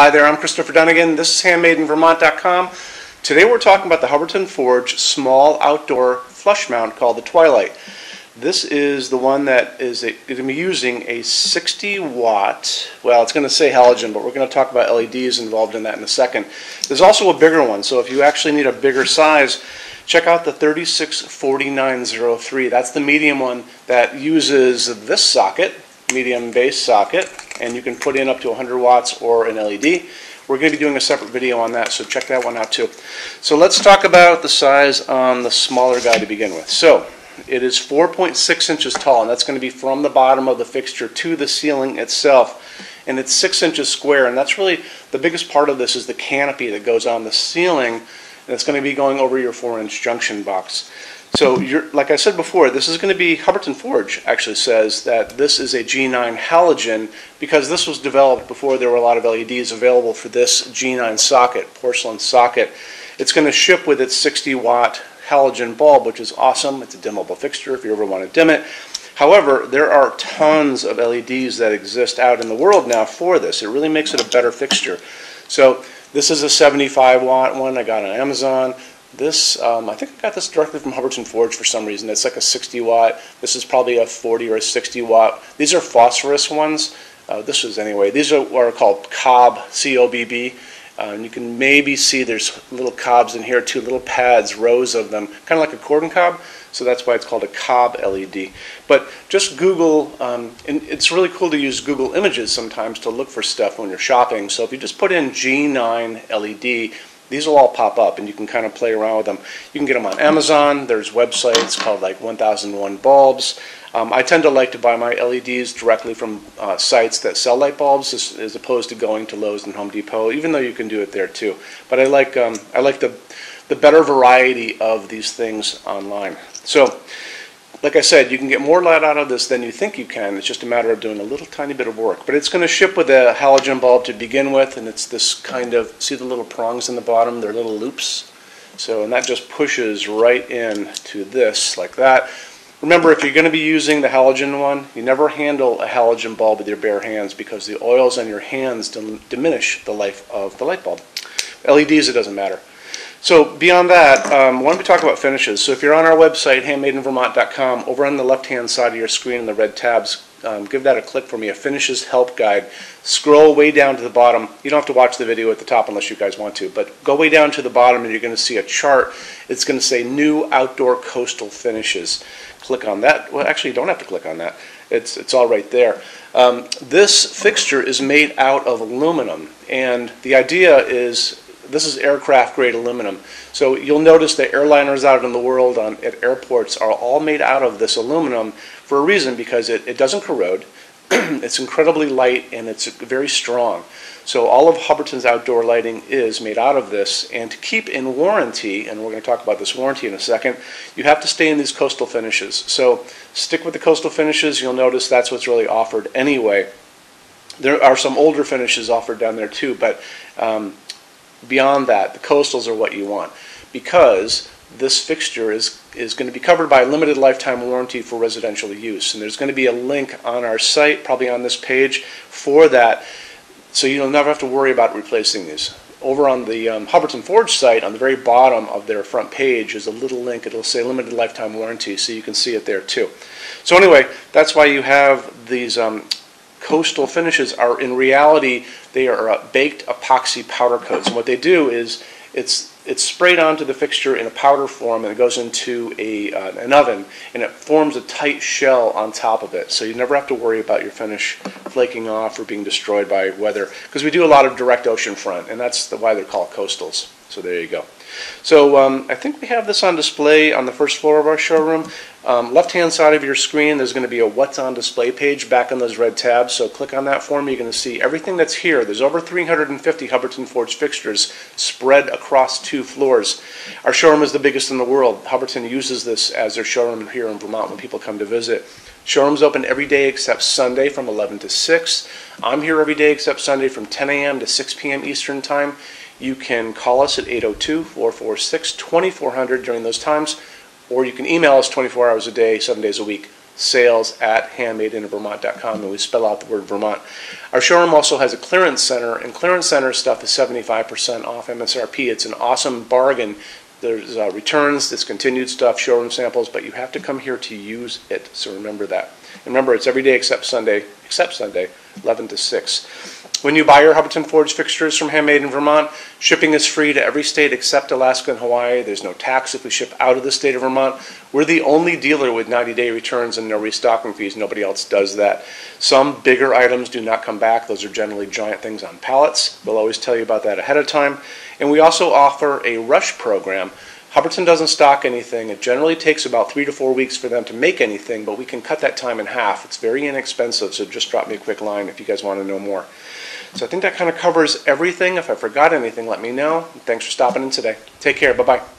Hi there, I'm Christopher Dunnigan. This is HandmadeInVermont.com. Today we're talking about the Hubbardton Forge small outdoor flush mount called the Twilight. This is the one that is going to be using a 60 watt, well, it's going to say halogen, but we're going to talk about LEDs involved in that in a second. There's also a bigger one, so if you actually need a bigger size, check out the 364903. That's the medium one that uses this socket, medium base socket, and you can put in up to 100 watts or an LED. We're going to be doing a separate video on that, so check that one out too. So let's talk about the size on the smaller guy to begin with. So it is 4.6 inches tall, and that's going to be from the bottom of the fixture to the ceiling itself. And it's 6 inches square, and that's really the biggest part of this is the canopy that goes on the ceiling, and it's going to be going over your 4-inch junction box. So like I said before, this is going to be, Hubbardton Forge actually says that this is a G9 halogen because this was developed before there were a lot of LEDs available for this G9 socket, porcelain socket. It's going to ship with its 60 watt halogen bulb, which is awesome. It's a dimmable fixture if you ever want to dim it. However, there are tons of LEDs that exist out in the world now for this. It really makes it a better fixture. So this is a 75 watt one I got on Amazon. This, I think I got this directly from Hubbardton Forge for some reason. It's like a 60 watt. This is probably a 40 or a 60 watt. These are phosphorus ones. This was anyway. These are called cob, C-O-B-B. And you can maybe see there's little cobs in here too, little pads, rows of them, kind of like a cordon cob. So that's why it's called a cob LED. But just Google, and it's really cool to use Google Images sometimes to look for stuff when you're shopping. So if you just put in G9 LED, these will all pop up and you can kind of play around with them. You can get them on Amazon. There's websites called like 1001 Bulbs. I tend to like to buy my LEDs directly from sites that sell light bulbs as opposed to going to Lowe's and Home Depot, even though you can do it there too. But I like the better variety of these things online. So, like I said, you can get more light out of this than you think you can. It's just a matter of doing a little tiny bit of work. But it's going to ship with a halogen bulb to begin with, and it's this kind of, see the little prongs in the bottom? They're little loops. So, and that just pushes right in to this, like that. Remember, if you're going to be using the halogen one, you never handle a halogen bulb with your bare hands because the oils on your hands diminish the life of the light bulb. LEDs, it doesn't matter. So beyond that, why don't we talk about finishes? So if you're on our website, HandmadeInVermont.com, over on the left-hand side of your screen in the red tabs, give that a click for me, a finishes help guide. Scroll way down to the bottom. You don't have to watch the video at the top unless you guys want to, but go way down to the bottom and you're going to see a chart. It's going to say New Outdoor Coastal Finishes. Click on that. Well, actually, you don't have to click on that. It's all right there. This fixture is made out of aluminum, and the idea is this is aircraft grade aluminum. So you'll notice that airliners out in the world at airports are all made out of this aluminum for a reason, because it doesn't corrode, it's incredibly light, and it's very strong. So all of Hubbardton's outdoor lighting is made out of this, and to keep in warranty, and we're going to talk about this warranty in a second, you have to stay in these coastal finishes. So stick with the coastal finishes. You'll notice that's what's really offered anyway. There are some older finishes offered down there too, but beyond that, the coastals are what you want, because this fixture is going to be covered by a limited lifetime warranty for residential use. And there's going to be a link on our site, probably on this page, for that, so you'll never have to worry about replacing these. Over on the Hubbardton Forge site, on the very bottom of their front page, is a little link. It'll say limited lifetime warranty, so you can see it there too. So anyway, that's why you have these coastal finishes. Are in reality, they are baked epoxy powder coats, and what they do is it's sprayed onto the fixture in a powder form, and it goes into an oven, and it forms a tight shell on top of it, so you never have to worry about your finish flaking off or being destroyed by weather, because we do a lot of direct ocean front, and that's why they're called coastals. So there you go. So I think we have this on display on the first floor of our showroom. Left-hand side of your screen, there's going to be a What's on Display page back on those red tabs, so click on that for me. You're going to see everything that's here. There's over 350 Hubbardton Forge fixtures spread across 2 floors. Our showroom is the biggest in the world. Hubbardton uses this as their showroom here in Vermont when people come to visit. Showroom's open every day except Sunday from 11 to 6. I'm here every day except Sunday from 10 a.m. to 6 p.m. Eastern Time. You can call us at 802-446-2400 during those times, or you can email us 24 hours a day, 7 days a week. sales@HandmadeInVermont.com, and we spell out the word Vermont. Our showroom also has a clearance center, and clearance center stuff is 75% off MSRP. It's an awesome bargain. There's returns, discontinued stuff, showroom samples, but you have to come here to use it, so remember that. And remember, it's every day except Sunday, 11 to 6. When you buy your Hubbardton Forge fixtures from Handmade in Vermont, shipping is free to every state except Alaska and Hawaii. There's no tax if we ship out of the state of Vermont. We're the only dealer with 90-day returns and no restocking fees. Nobody else does that. Some bigger items do not come back. Those are generally giant things on pallets. We'll always tell you about that ahead of time. And we also offer a rush program. Hubbardton doesn't stock anything. It generally takes about 3 to 4 weeks for them to make anything, but we can cut that time in half. It's very inexpensive, so just drop me a quick line if you guys want to know more. So I think that kind of covers everything. If I forgot anything, let me know. Thanks for stopping in today. Take care. Bye-bye.